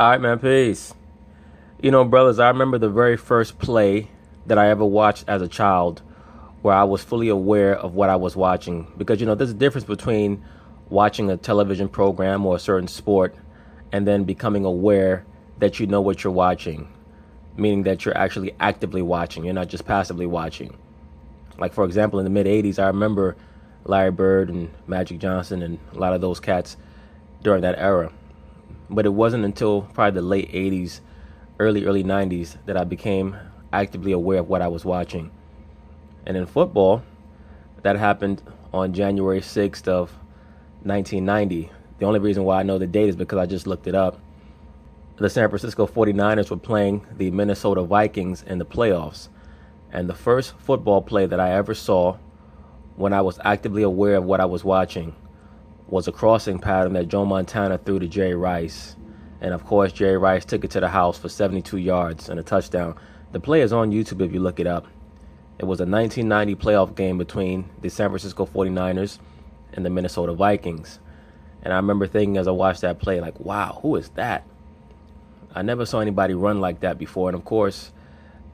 All right, man, peace. Brothers, I remember the very first play that I ever watched as a child where I was fully aware of what I was watching. Because, there's a difference between watching a television program or a certain sport and then becoming aware that you know what you're watching, meaning that you're actually actively watching. You're not just passively watching. Like, for example, in the mid-'80s, I remember Larry Bird and Magic Johnson and a lot of those cats during that era. But it wasn't until probably the late 80s, early 90s that I became actively aware of what I was watching. And in football, that happened on January 6th of 1990. The only reason why I know the date is because I just looked it up. The San Francisco 49ers were playing the Minnesota Vikings in the playoffs. And the first football play that I ever saw when I was actively aware of what I was watching was a crossing pattern that Joe Montana threw to Jerry Rice. And of course, Jerry Rice took it to the house for 72 yards and a touchdown. The play is on YouTube if you look it up. It was a 1990 playoff game between the San Francisco 49ers and the Minnesota Vikings. And I remember thinking as I watched that play, like, wow, who is that? I never saw anybody run like that before. And of course,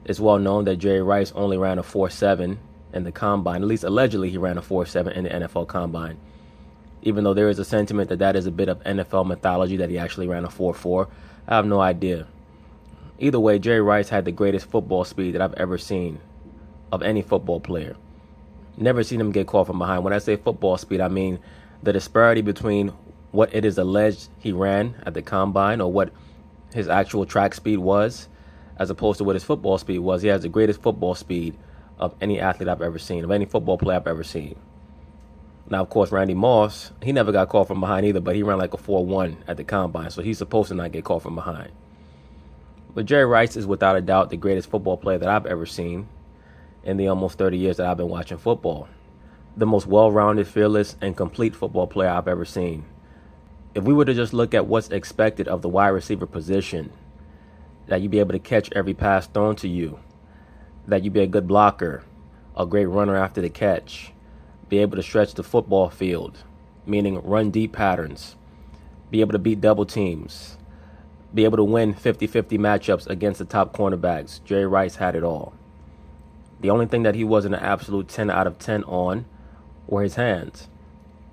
it's well known that Jerry Rice only ran a 4.7 in the combine. At least allegedly he ran a 4.7 in the NFL combine. Even though there is a sentiment that is a bit of NFL mythology that he actually ran a 4.4. I have no idea. Either way, Jerry Rice had the greatest football speed that I've ever seen of any football player. Never seen him get caught from behind. When I say football speed, I mean the disparity between what it is alleged he ran at the combine or what his actual track speed was, as opposed to what his football speed was. He has the greatest football speed of any athlete I've ever seen, of any football player I've ever seen. Now, of course, Randy Moss, he never got caught from behind either, but he ran like a 4.1 at the combine, so he's supposed to not get caught from behind. But Jerry Rice is without a doubt the greatest football player that I've ever seen in the almost 30 years that I've been watching football. The most well-rounded, fearless, and complete football player I've ever seen. If we were to just look at what's expected of the wide receiver position, that you be able to catch every pass thrown to you, that you be a good blocker, a great runner after the catch, be able to stretch the football field, meaning run deep patterns, be able to beat double teams, be able to win 50-50 matchups against the top cornerbacks. Jerry Rice had it all. The only thing that he wasn't an absolute 10 out of 10 on were his hands.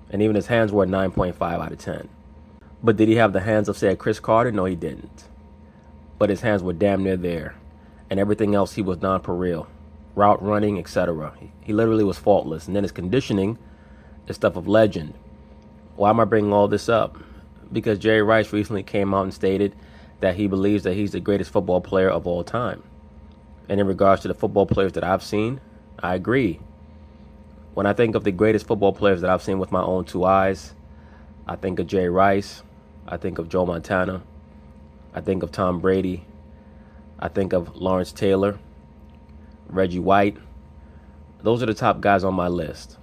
And even his hands were a 9.5 out of 10. But did he have the hands of, say, a Chris Carter? No, he didn't. But his hands were damn near there. And everything else, he was non-pareil. Route running, etc. He literally was faultless. And then his conditioning is stuff of legend. Why am I bringing all this up? Because Jerry Rice recently came out and stated that he believes that he's the greatest football player of all time. And in regards to the football players that I've seen, I agree. When I think of the greatest football players that I've seen with my own two eyes, I think of Jerry Rice, I think of Joe Montana, I think of Tom Brady, I think of Lawrence Taylor, Reggie White. Those are the top guys on my list.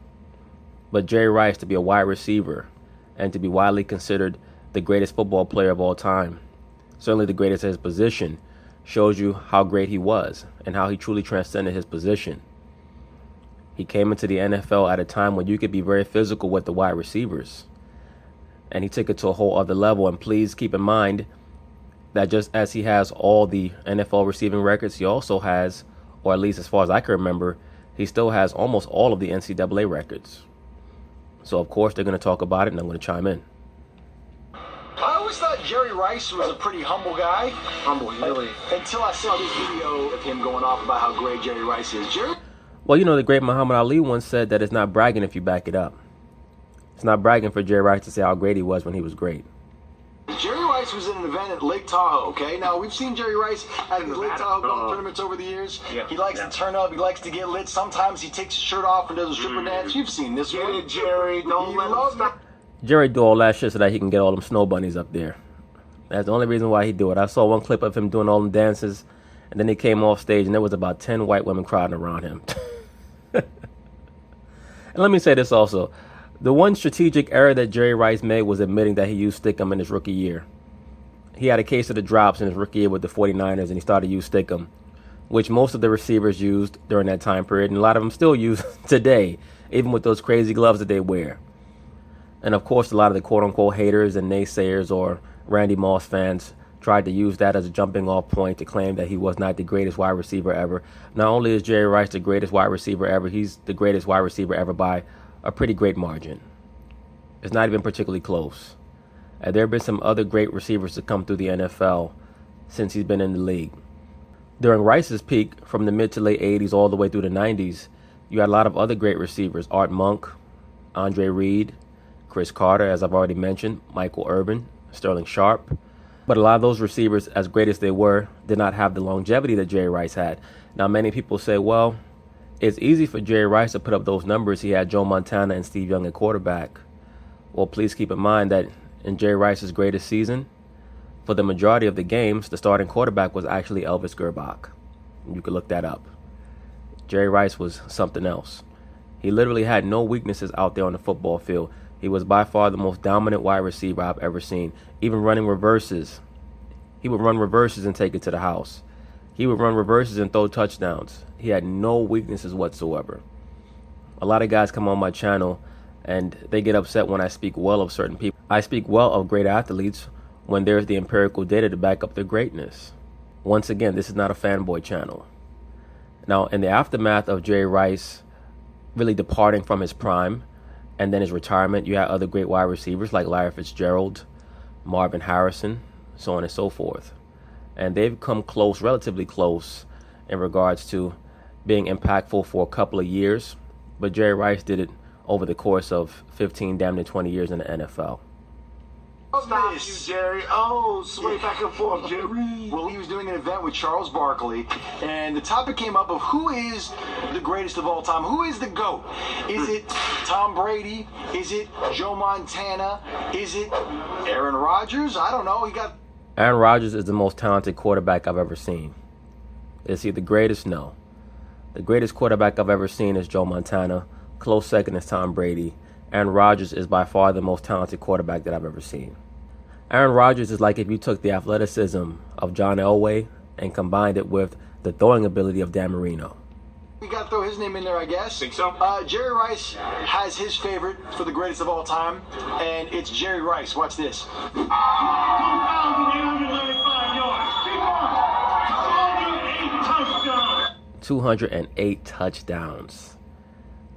But Jerry Rice, to be a wide receiver and to be widely considered the greatest football player of all time, certainly the greatest at his position, shows you how great he was and how he truly transcended his position. He came into the NFL at a time when you could be very physical with the wide receivers. And he took it to a whole other level. And please keep in mind that just as he has all the NFL receiving records, he also has, or at least as far as I can remember, he still has almost all of the NCAA records. So, of course, they're going to talk about it, and I'm going to chime in. I always thought Jerry Rice was a pretty humble guy. Humble, really. Until I saw this video of him going off about how great Jerry Rice is. Well, the great Muhammad Ali once said that it's not bragging if you back it up. It's not bragging for Jerry Rice to say how great he was when he was great. Jerry Rice was in an event at Lake Tahoe, okay? Now, we've seen Jerry Rice at the Lake Tahoe golf tournaments over the years. Yeah. He likes to turn up. He likes to get lit. Sometimes he takes his shirt off and does a stripper dance. You've seen this one. Get it, Jerry. Don't let him stop. Jerry do all that shit so that he can get all them snow bunnies up there. That's the only reason why he do it. I saw one clip of him doing all them dances, and then he came off stage, and there was about 10 white women crowding around him. And let me say this also. The one strategic error that Jerry Rice made was admitting that he used Stickum in his rookie year. He had a case of the drops in his rookie year with the 49ers, and he started to use Stickum, which most of the receivers used during that time period, and a lot of them still use today, even with those crazy gloves that they wear. And of course, a lot of the quote-unquote haters and naysayers or Randy Moss fans tried to use that as a jumping off point to claim that he was not the greatest wide receiver ever. Not only is Jerry Rice the greatest wide receiver ever, he's the greatest wide receiver ever by a pretty great margin. It's not even particularly close. And there have been some other great receivers to come through the NFL since he's been in the league. During Rice's peak, from the mid to late 80s all the way through the 90s, you had a lot of other great receivers. Art Monk, Andre Reed, Chris Carter, as I've already mentioned, Michael Irvin, Sterling Sharp. But a lot of those receivers, as great as they were, did not have the longevity that Jerry Rice had. Now, many people say, well, it's easy for Jerry Rice to put up those numbers. He had Joe Montana and Steve Young at quarterback. Well, please keep in mind that in Jerry Rice's greatest season, for the majority of the games, the starting quarterback was actually Elvis Gerbach. You could look that up. Jerry Rice was something else. He literally had no weaknesses out there on the football field. He was by far the most dominant wide receiver I've ever seen. Even running reverses. He would run reverses and take it to the house. He would run reverses and throw touchdowns. He had no weaknesses whatsoever. A lot of guys come on my channel and they get upset when I speak well of certain people. I speak well of great athletes when there's the empirical data to back up their greatness. Once again, this is not a fanboy channel. Now, in the aftermath of Jerry Rice really departing from his prime, and then his retirement, you had other great wide receivers like Larry Fitzgerald, Marvin Harrison, so on and so forth. And they've come close, relatively close, in regards to being impactful for a couple of years. But Jerry Rice did it over the course of 15, damn near 20 years in the NFL. Stop you, Jerry. Oh, sway back and forth, Jerry. Well, he was doing an event with Charles Barkley, and the topic came up of who is the greatest of all time. Who is the GOAT? Is it Tom Brady? Is it Joe Montana? Is it Aaron Rodgers? I don't know. Aaron Rodgers is the most talented quarterback I've ever seen. Is he the greatest? No. The greatest quarterback I've ever seen is Joe Montana. Close second is Tom Brady. Aaron Rodgers is by far the most talented quarterback that I've ever seen. Aaron Rodgers is like if you took the athleticism of John Elway and combined it with the throwing ability of Dan Marino. We got to throw his name in there, I guess. Think so? Jerry Rice has his favorite for the greatest of all time, and it's Jerry Rice. Watch this. 2,895 yards. 208 touchdowns.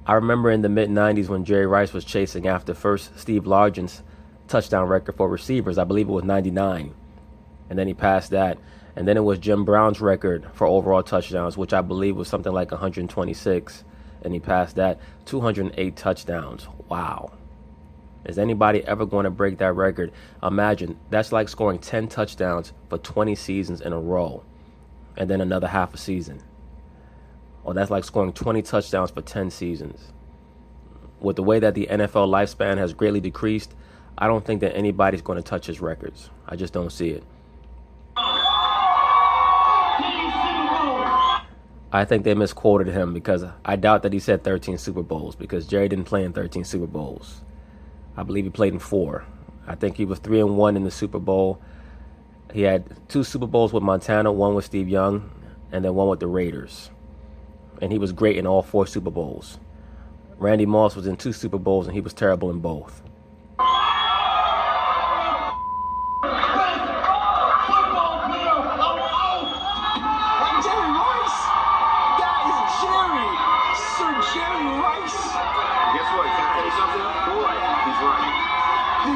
I remember in the mid-90s when Jerry Rice was chasing after first Steve Largent's touchdown record for receivers. I believe it was 99. And then he passed that. And then it was Jim Brown's record for overall touchdowns, which I believe was something like 126. And he passed that. 208 touchdowns. Wow. Is anybody ever going to break that record? Imagine, that's like scoring 10 touchdowns for 20 seasons in a row. And then another half a season. Or that's like scoring 20 touchdowns for 10 seasons. With the way that the NFL lifespan has greatly decreased, I don't think that anybody's going to touch his records. I just don't see it. I think they misquoted him because I doubt that he said 13 Super Bowls because Jerry didn't play in 13 Super Bowls. I believe he played in 4. I think he was 3-1 in the Super Bowl. He had 2 Super Bowls with Montana, 1 with Steve Young, and then 1 with the Raiders. And he was great in all 4 Super Bowls. Randy Moss was in 2 Super Bowls and he was terrible in both.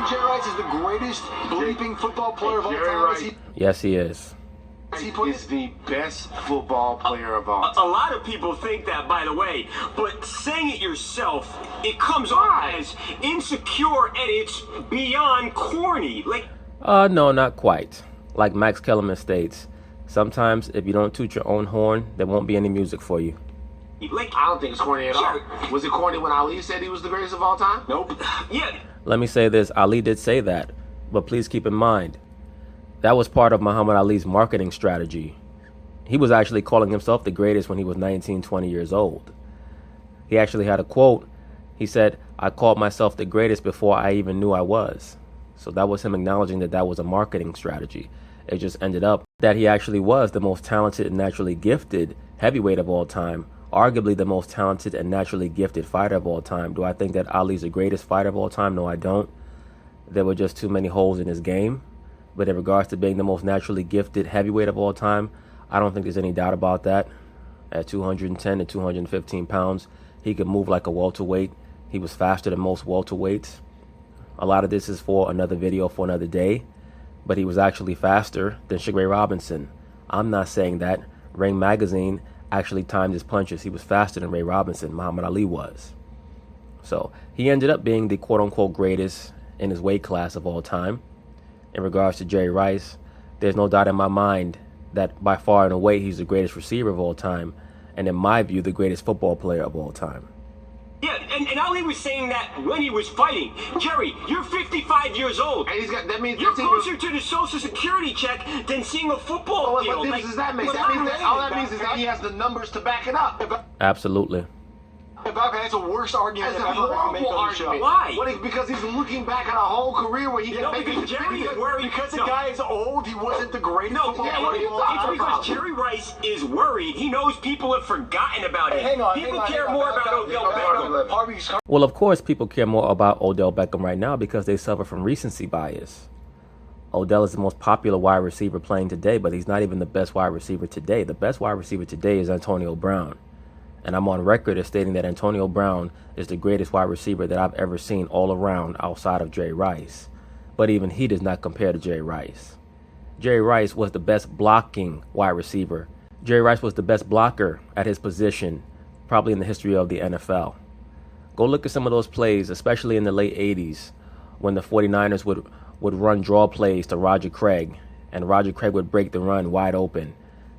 Jerry Rice is the greatest bleeping football player of all time. Yes, he is. He is the best football player of all time. A lot of people think that, by the way, but saying it yourself, it comes off as insecure and it's beyond corny. No, not quite. Like Max Kellerman states, sometimes if you don't toot your own horn, there won't be any music for you. I don't think it's corny at all. Was it corny when Ali said he was the greatest of all time? Nope. Yeah. Let me say this, Ali did say that, but please keep in mind, that was part of Muhammad Ali's marketing strategy. He was actually calling himself the greatest when he was 19, 20 years old. He actually had a quote. He said, "I called myself the greatest before I even knew I was." So that was him acknowledging that that was a marketing strategy. It just ended up that he actually was the most talented and naturally gifted heavyweight of all time, arguably the most talented and naturally gifted fighter of all time. Do I think that Ali's the greatest fighter of all time? No, I don't. There were just too many holes in his game. But in regards to being the most naturally gifted heavyweight of all time, I don't think there's any doubt about that. At 210 to 215 pounds, he could move like a welterweight. He was faster than most welterweights. A lot of this is for another video for another day, but he was actually faster than Sugar Ray Robinson. I'm not saying that. Ring Magazine actually timed his punches. He was faster than Ray Robinson, Muhammad Ali was. So he ended up being the quote-unquote greatest in his weight class of all time. In regards to Jerry Rice, there's no doubt in my mind that by far and away he's the greatest receiver of all time, and in my view, the greatest football player of all time. Yeah, and Ali was saying that when he was fighting. Jerry, you're 55 years old. And he's got, that means You're closer to the Social Security check than seeing a football field. What difference does that make? All that means is that he has the numbers to back it up. Absolutely. That's the worst argument That's I've a ever heard made horrible on the show. argument. Why? Because he's looking back at a whole career where he can make because it. Jerry is worried. Because the No. guy is old, he wasn't the greatest No, football yeah, player what are you of all talking time. it's because Jerry Rice is worried. He knows people have forgotten about him. Hang on, People hang on, care hang on. more about Odell Beckham. Harvey's Well, of course, people care more about Odell Beckham right now because they suffer from recency bias. Odell is the most popular wide receiver playing today, but he's not even the best wide receiver today. The best wide receiver today is Antonio Brown. And I'm on record as stating that Antonio Brown is the greatest wide receiver that I've ever seen all around outside of Jerry Rice. But even he does not compare to Jerry Rice. Jerry Rice was the best blocking wide receiver. Jerry Rice was the best blocker at his position, probably in the history of the NFL. Go look at some of those plays, especially in the late 80s, when the 49ers would run draw plays to Roger Craig, and Roger Craig would break the run wide open.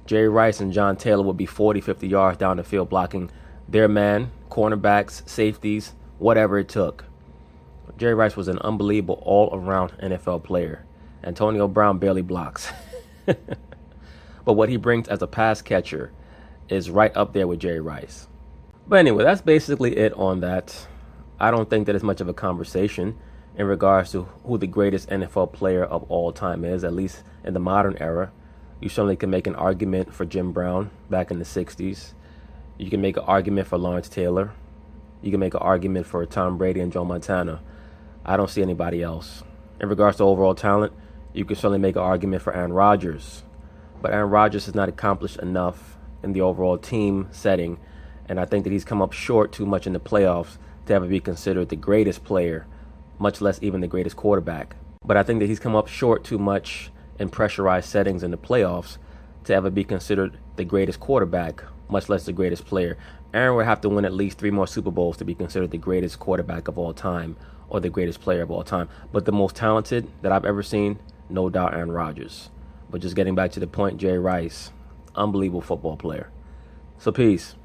Jerry Rice and John Taylor would be 40, 50 yards down the field blocking their man, cornerbacks, safeties, whatever it took. Jerry Rice was an unbelievable all-around NFL player. Antonio Brown barely blocks. But what he brings as a pass catcher is right up there with Jerry Rice. But anyway, that's basically it on that. I don't think that it's much of a conversation in regards to who the greatest NFL player of all time is, at least in the modern era. You certainly can make an argument for Jim Brown back in the 60s. You can make an argument for Lawrence Taylor. You can make an argument for Tom Brady and Joe Montana. I don't see anybody else. In regards to overall talent, you can certainly make an argument for Aaron Rodgers. But Aaron Rodgers has not accomplished enough in the overall team setting, and I think that he's come up short too much in the playoffs to ever be considered the greatest player, much less even the greatest quarterback. But I think that he's come up short too much in pressurized settings in the playoffs to ever be considered the greatest quarterback, much less the greatest player. Aaron would have to win at least 3 more Super Bowls to be considered the greatest quarterback of all time or the greatest player of all time. But the most talented that I've ever seen, no doubt Aaron Rodgers. But just getting back to the point, Jerry Rice, unbelievable football player. So peace.